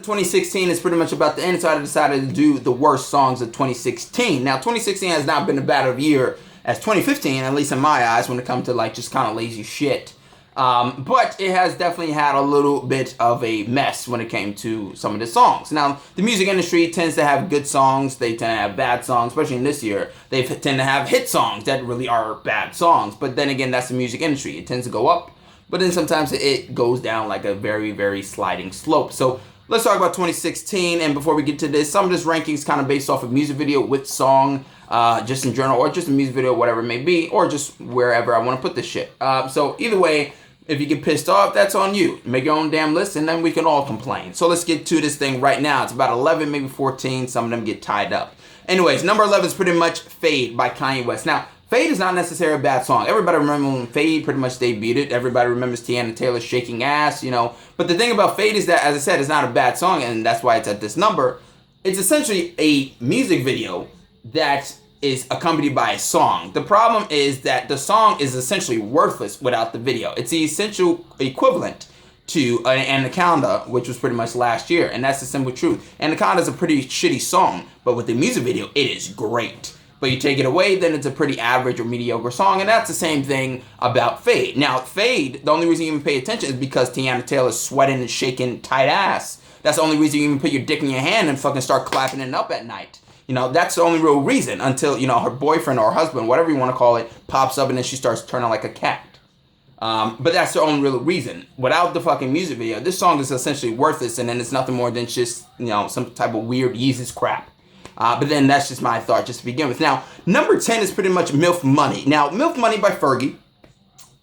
2016 is pretty much about the end, so I decided to do the worst songs of 2016. Now, 2016 has not been a bad of a year as 2015, at least in my eyes, when it comes to like just kind of lazy shit. But it has definitely had a little bit of a mess when it came to some of the songs. Now, the music industry tends to have good songs. They tend to have bad songs, especially in this year. They tend to have hit songs that really are bad songs. But then again, that's the music industry. It tends to go up, but then sometimes it goes down like a very, very sliding slope. So let's talk about 2016. And before we get to this, some of this rankings kind of based off of music video with song, just in general, or just a music video, whatever it may be, or just wherever I want to put this shit. So either way, if you get pissed off, that's on you. Make your own damn list, and then we can all complain. So let's get to this thing right now. It's about 11, maybe 14. Some of them get tied up. Anyways, number 11 is pretty much Fade by Kanye West. Now, Fade is not necessarily a bad song. Everybody remembers when Fade pretty much debuted it. Everybody remembers Teyana Taylor shaking ass, you know. But the thing about Fade is that, as I said, it's not a bad song, and that's why it's at this number. It's essentially a music video that is accompanied by a song. The problem is that the song is essentially worthless without the video. It's the essential equivalent to Anaconda, which was pretty much last year, and that's the simple truth. Anaconda is a pretty shitty song, but with the music video, it is great. But you take it away, then it's a pretty average or mediocre song, and that's the same thing about Fade. Now, Fade, the only reason you even pay attention is because Teyana Taylor's sweating and shaking tight ass. That's the only reason you even put your dick in your hand and fucking start clapping it up at night. You know, that's the only real reason until, you know, her boyfriend or husband, whatever you want to call it, pops up and then she starts turning like a cat. But that's the only real reason. Without the fucking music video, this song is essentially worthless, and then it's nothing more than just, you know, some type of weird Yeezus crap. But then that's just my thought just to begin with. Now, number 10 is pretty much MILF Money. Now, MILF Money by Fergie.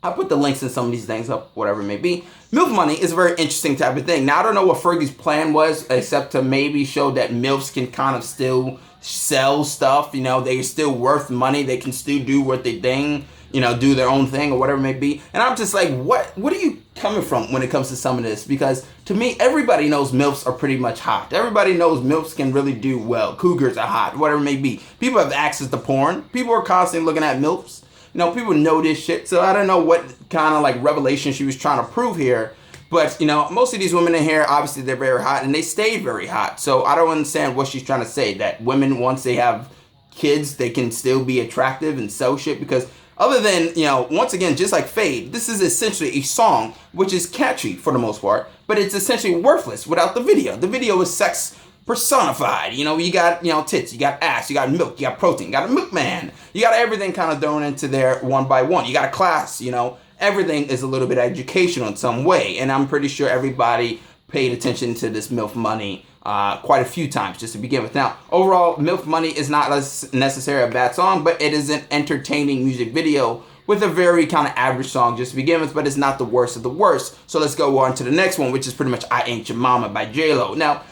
I'll put the links in some of these things up, whatever it may be. MILF Money is a very interesting type of thing. Now, I don't know what Fergie's plan was, except to maybe show that MILFs can kind of still sell stuff. You know, they're still worth money. They can still do what they thing, you know, do their own thing or whatever it may be. And I'm just like, what are you coming from when it comes to some of this? Because to me, everybody knows MILFs are pretty much hot. Everybody knows MILFs can really do well. Cougars are hot, whatever it may be. People have access to porn. People are constantly looking at MILFs. You know, people know this shit. So I don't know what kind of like revelation she was trying to prove here. But, you know, most of these women in here, obviously they're very hot and they stay very hot. So I don't understand what she's trying to say. That women, once they have kids, they can still be attractive and sell shit. Because other than, you know, once again, just like Fade, this is essentially a song which is catchy for the most part. But it's essentially worthless without the video. The video is sex personified. You know, you got, you know, tits, you got ass, you got milk, you got protein, you got a milkman. You got everything kind of thrown into there one by one. You got a class, you know. Everything is a little bit educational in some way. And I'm pretty sure everybody paid attention to this MILF Money quite a few times just to begin with. Now, overall, MILF Money is not necessarily a bad song, but it is an entertaining music video with a very kind of average song just to begin with, but it's not the worst of the worst. So let's go on to the next one, which is pretty much I Ain't Your Mama by J-Lo. Now,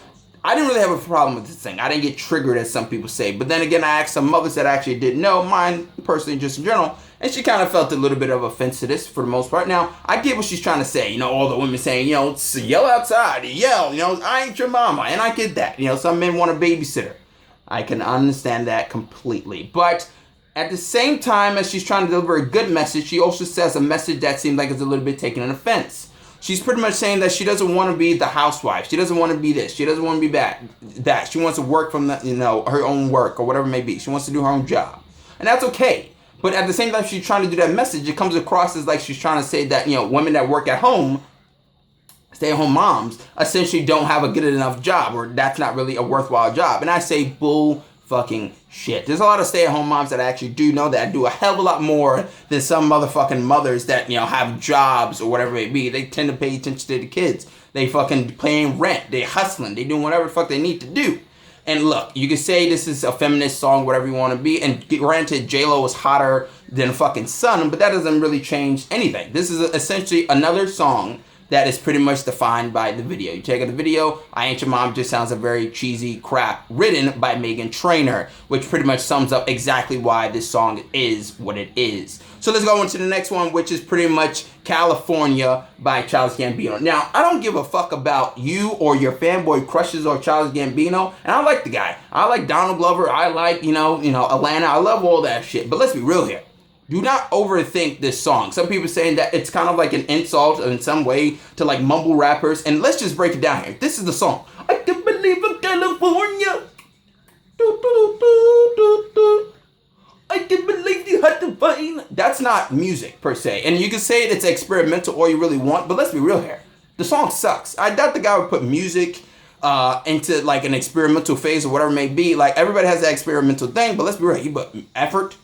I didn't really have a problem with this thing. I didn't get triggered, as some people say. But then again, I asked some mothers that actually didn't know, mine personally, just in general, and she kind of felt a little bit of offense to this for the most part. Now, I get what she's trying to say. You know, all the women saying, you know, yell outside, yell, you know, I ain't your mama. And I get that. You know, some men want a babysitter. I can understand that completely. But at the same time as she's trying to deliver a good message, she also says a message that seems like it's a little bit taking an offense. She's pretty much saying that she doesn't want to be the housewife. She doesn't want to be this. She doesn't want to be that. She wants to work from the, you know, her own work or whatever it may be. She wants to do her own job. And that's okay. But at the same time she's trying to do that message, it comes across as like she's trying to say that, you know, women that work at home, stay-at-home moms, essentially don't have a good enough job, or that's not really a worthwhile job. And I say bull fucking shit. There's a lot of stay-at-home moms that I actually do know that do a hell of a lot more than some motherfucking mothers that, you know, have jobs or whatever it may be. They tend to pay attention to the kids. They fucking paying rent. They hustling. They doing whatever the fuck they need to do. And look, you can say this is a feminist song, whatever you want to be. And granted, J-Lo is hotter than fucking Sun, but that doesn't really change anything. This is essentially another song that is pretty much defined by the video. You check out the video, I Ain't Your Mom just sounds a very cheesy crap written by Meghan Trainor, which pretty much sums up exactly why this song is what it is. So let's go on to the next one, which is pretty much California by Childish Gambino. Now, I don't give a fuck about you or your fanboy crushes or Childish Gambino, and I like the guy. I like Donald Glover, I like, you know, Atlanta, I love all that shit, but let's be real here. Do not overthink this song. Some people saying that it's kind of like an insult in some way to like mumble rappers. And let's just break it down here. This is the song. I believe in California. Do, do, do, do, do. I can't believe you had to find. That's not music per se. And you can say it's experimental all you really want, but let's be real here. The song sucks. I doubt the guy would put music into like an experimental phase or whatever it may be. Like everybody has that experimental thing, but let's be real. You put effort,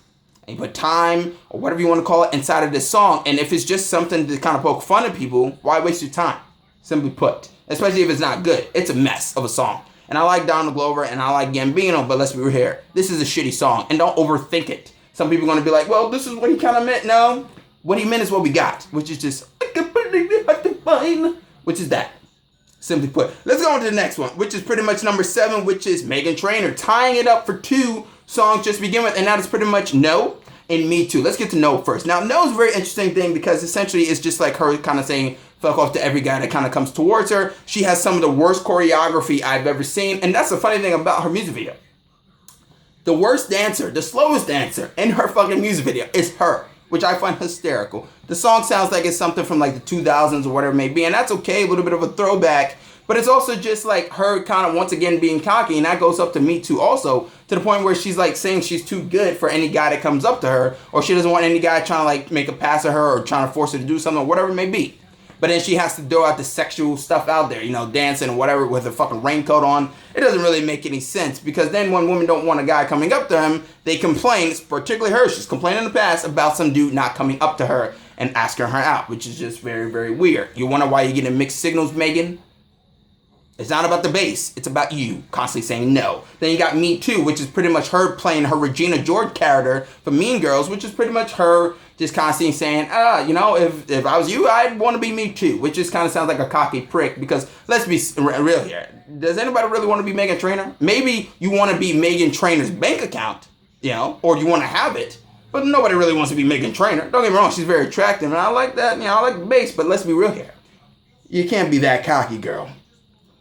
and you put time, or whatever you want to call it, inside of this song. And if it's just something to kind of poke fun at people, why waste your time? Simply put. Especially if it's not good. It's a mess of a song. And I like Donald Glover and I like Gambino, but let's be real here. This is a shitty song, and don't overthink it. Some people are going to be like, well, this is what he kind of meant. No, what he meant is what we got, which is just, I can't believe you had to find, which is that. Simply put. Let's go on to the next one, which is pretty much number 7, which is Meghan Trainor, tying it up for 2 songs just to begin with, and that is pretty much No and Me Too. Let's get to No first. Now, No is a very interesting thing because essentially it's just like her kind of saying fuck off to every guy that kind of comes towards her. She has some of the worst choreography I've ever seen, and that's the funny thing about her music video. The worst dancer, the slowest dancer in her fucking music video is her, which I find hysterical. The song sounds like it's something from like the 2000s or whatever it may be, and that's okay, a little bit of a throwback, but it's also just like her kind of once again being cocky, and that goes up to Me Too also, to the point where she's like saying she's too good for any guy that comes up to her, or she doesn't want any guy trying to like make a pass at her or trying to force her to do something or whatever it may be. But then she has to throw out the sexual stuff out there, you know, dancing or whatever with a fucking raincoat on. It doesn't really make any sense because then when women don't want a guy coming up to them, they complain, particularly her. She's complained in the past about some dude not coming up to her and asking her out, which is just very, very weird. You wonder why you're getting mixed signals, Meghan? It's not about the bass. It's about you constantly saying no. Then you got Me Too, which is pretty much her playing her Regina George character for Mean Girls, which is pretty much her just constantly saying, you know, if I was you, I'd want to be me too, which just kind of sounds like a cocky prick because let's be real here. Does anybody really want to be Meghan Trainor? Maybe you want to be Meghan Trainor's bank account, you know, or you want to have it, but nobody really wants to be Meghan Trainor. Don't get me wrong, she's very attractive and I like that, you know, I like the bass, but let's be real here. You can't be that cocky, girl.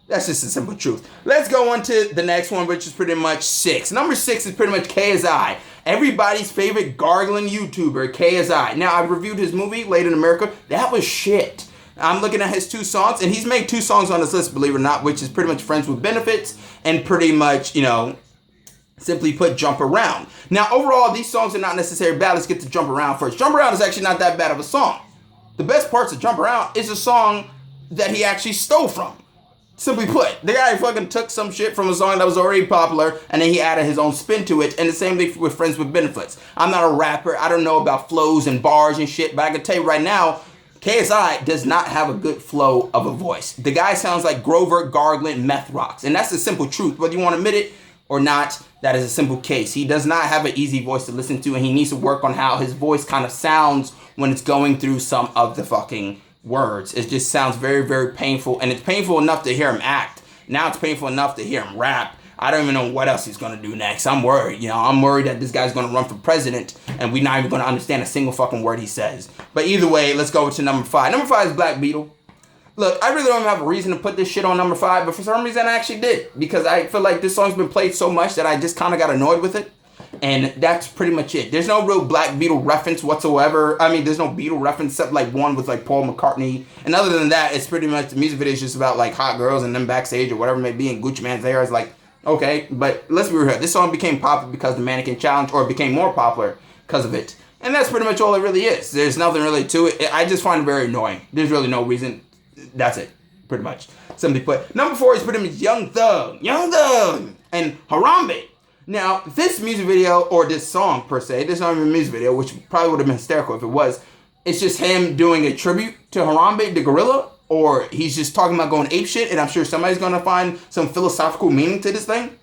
That's just a simple truth. Let's go on to the next one, which is pretty much 6. Number 6 is pretty much KSI. Everybody's favorite gargling YouTuber, KSI. Now, I've reviewed his movie, Late in America. That was shit. I'm looking at his 2 songs, and he's made 2 songs on this list, believe it or not, which is pretty much Friends with Benefits and pretty much, you know, simply put, Jump Around. Now, overall, these songs are not necessarily bad. Let's get to Jump Around first. Jump Around is actually not that bad of a song. The best parts of Jump Around is a song that he actually stole from. Simply put, the guy fucking took some shit from a song that was already popular and then he added his own spin to it. And the same thing with Friends with Benefits. I'm not a rapper. I don't know about flows and bars and shit, but I can tell you right now, KSI does not have a good flow of a voice. The guy sounds like Grover gargling meth rocks. And that's the simple truth. Whether you want to admit it or not, that is a simple case. He does not have an easy voice to listen to and he needs to work on how his voice kind of sounds when it's going through some of the fucking words. It just sounds very, very painful, and it's painful enough to hear him act. Now it's painful enough to hear him rap. I don't even know what else he's gonna do next. I'm worried, you know. I'm worried that this guy's gonna run for president, and we're not even gonna understand a single fucking word he says. But either way, let's go to number 5. Number 5 is Black Beetle. Look, I really don't have a reason to put this shit on number 5, but for some reason I actually did, because I feel like this song's been played so much that I just kind of got annoyed with it. And that's pretty much it. There's no real Black Beetle reference whatsoever. I mean, there's no Beatle reference except like one with like Paul McCartney. And other than that, it's pretty much the music video is just about like hot girls and them backstage or whatever it may be. And Gucci Mane's there. It's like, okay, but let's be real. This song became popular because of the Mannequin Challenge, or it became more popular because of it. And that's pretty much all it really is. There's nothing really to it. I just find it very annoying. There's really no reason. That's it, pretty much. Simply put. Number 4 is pretty much Young Thug, and Harambe. Now, this music video, or this song per se, this is not even a music video, which probably would have been hysterical if it was. It's just him doing a tribute to Harambe the gorilla, or he's just talking about going apeshit, and I'm sure somebody's going to find some philosophical meaning to this thing.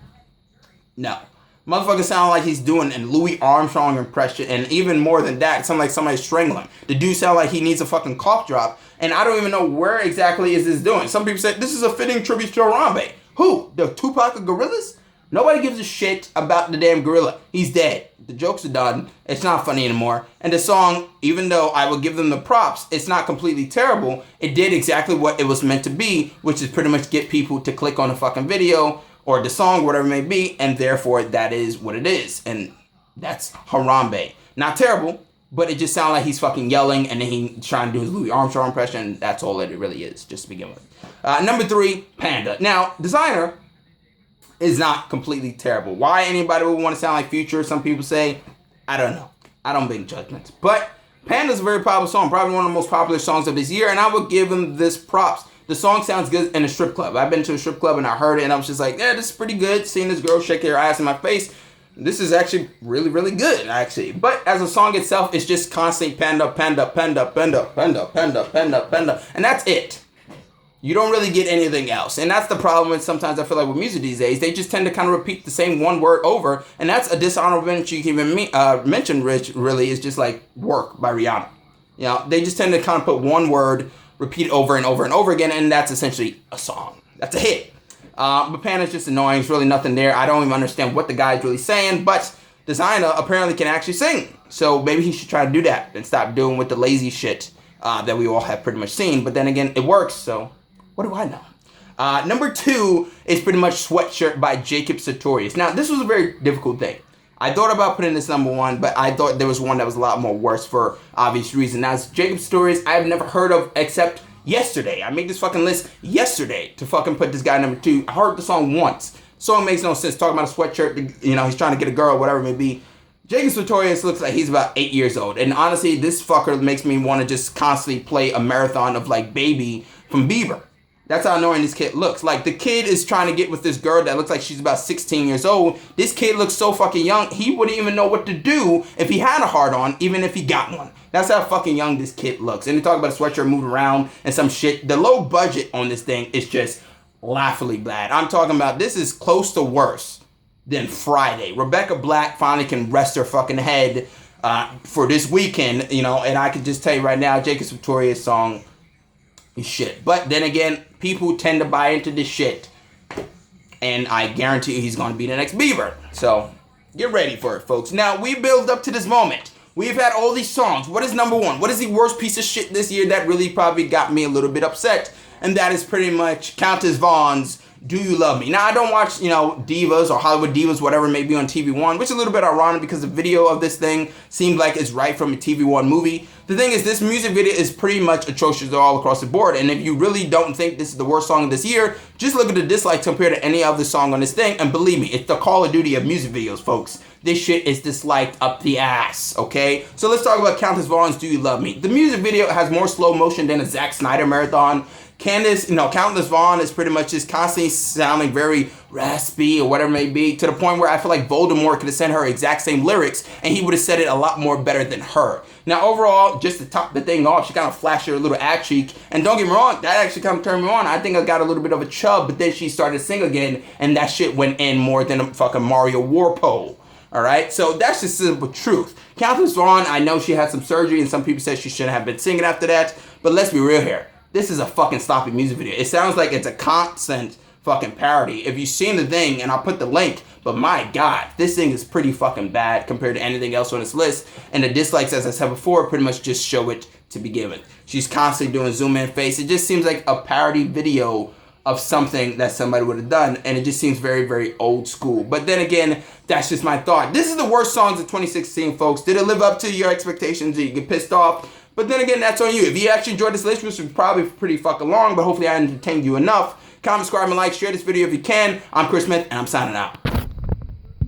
No. Motherfucker sound like he's doing a Louis Armstrong impression, and even more than that, it sounds like somebody's strangling him. The dude sound like he needs a fucking cough drop, and I don't even know where exactly is this doing. Some people say, this is a fitting tribute to Harambe. Who? The Tupac of gorillas? Nobody gives a shit about the damn gorilla. He's dead. The jokes are done. It's not funny anymore. And the song, even though I will give them the props, it's not completely terrible. It did exactly what it was meant to be, which is pretty much get people to click on the fucking video or the song, whatever it may be, and therefore that is what it is. And that's Harambe. Not terrible, but it just sounds like he's fucking yelling and then he's trying to do his Louis Armstrong impression. That's all that it really is, just to begin with. Number 3, Panda. Now, Designer is not completely terrible. Why anybody would want to sound like Future, some people say, I don't know. I don't make judgments. But Panda's a very popular song, probably one of the most popular songs of this year, and I would give him this props. The song sounds good in a strip club. I've been to a strip club and I heard it and I was just like, yeah, this is pretty good. Seeing this girl shake her ass in my face, this is actually really, really good, actually. But as a song itself, it's just constant panda, panda, panda, panda, panda, panda, panda, panda, and that's it. You don't really get anything else. And that's the problem with sometimes I feel like with music these days. They just tend to kind of repeat the same one word over. And that's a dishonorable mention you can even mention, Rich, really, is just like Work by Rihanna. You know, they just tend to kind of put one word, repeat it over and over and over again, and that's essentially a song. That's a hit. But Panda's just annoying. There's really nothing there. I don't even understand what the guy's really saying. But Designer apparently can actually sing. So maybe he should try to do that and stop doing with the lazy shit that we all have pretty much seen. But then again, it works, so what do I know? Number 2 is pretty much Sweatshirt by Jacob Sartorius. Now, this was a very difficult thing. I thought about putting this number 1, but I thought there was one that was a lot more worse for obvious reasons. Now, Jacob Sartorius, I have never heard of except yesterday. I made this fucking list yesterday to fucking put this guy number 2. I heard the song once. Song makes no sense. Talking about a sweatshirt, you know, he's trying to get a girl, whatever it may be. Jacob Sartorius looks like he's about 8 years old. And honestly, this fucker makes me want to just constantly play a marathon of like Baby from Bieber. That's how annoying this kid looks. Like, the kid is trying to get with this girl that looks like she's about 16 years old. This kid looks so fucking young, he wouldn't even know what to do if he had a hard-on, even if he got one. That's how fucking young this kid looks. And they talk about a sweatshirt moving around and some shit. The low budget on this thing is just laughably bad. I'm talking about this is close to worse than Friday. Rebecca Black finally can rest her fucking head for this weekend, you know, and I can just tell you right now, Jacob Sartorius' song is shit. But then again, people tend to buy into this shit, and I guarantee you he's going to be the next Bieber. So get ready for it, folks. Now, we build up to this moment. We've had all these songs. What is number 1? What is the worst piece of shit this year that really probably got me a little bit upset? And that is pretty much Countess Vaughn's Do You Love Me? Now, I don't watch, you know, Divas or Hollywood Divas, whatever it may be on TV One, which is a little bit ironic because the video of this thing seemed like it's right from a TV One movie. The thing is, this music video is pretty much atrocious all across the board. And if you really don't think this is the worst song of this year, just look at the dislikes compared to any other song on this thing. And believe me, it's the Call of Duty of music videos, folks. This shit is disliked up the ass, okay? So let's talk about Countess Vaughn's Do You Love Me? The music video has more slow motion than a Zack Snyder marathon. Countess Vaughn is pretty much just constantly sounding very raspy or whatever it may be, to the point where I feel like Voldemort could have sent her exact same lyrics and he would have said it a lot more better than her. Now, overall, just to top the thing off, she kind of flashed her little ass cheek, and don't get me wrong, that actually kind of turned me on. I think I got a little bit of a chub, but then she started to sing again, and that shit went in more than a fucking Mario Warpole. Alright, so that's just simple truth. Countess Vaughn, I know she had some surgery, and some people said she shouldn't have been singing after that, but let's be real here. This is a fucking sloppy music video. It sounds like it's a constant fucking parody. If you've seen the thing, and I'll put the link, but my God, this thing is pretty fucking bad compared to anything else on this list. And the dislikes, as I said before, pretty much just show it to begin with. She's constantly doing zoom in face. It just seems like a parody video of something that somebody would have done, and it just seems very, very old school. But then again, that's just my thought. This is the worst songs of 2016, folks. Did it live up to your expectations? Did you get pissed off? But then again, that's on you. If you actually enjoyed this list, which was probably pretty fucking long, but hopefully I entertained you enough, comment, subscribe, and like, share this video if you can. I'm Chris Smith, and I'm signing out.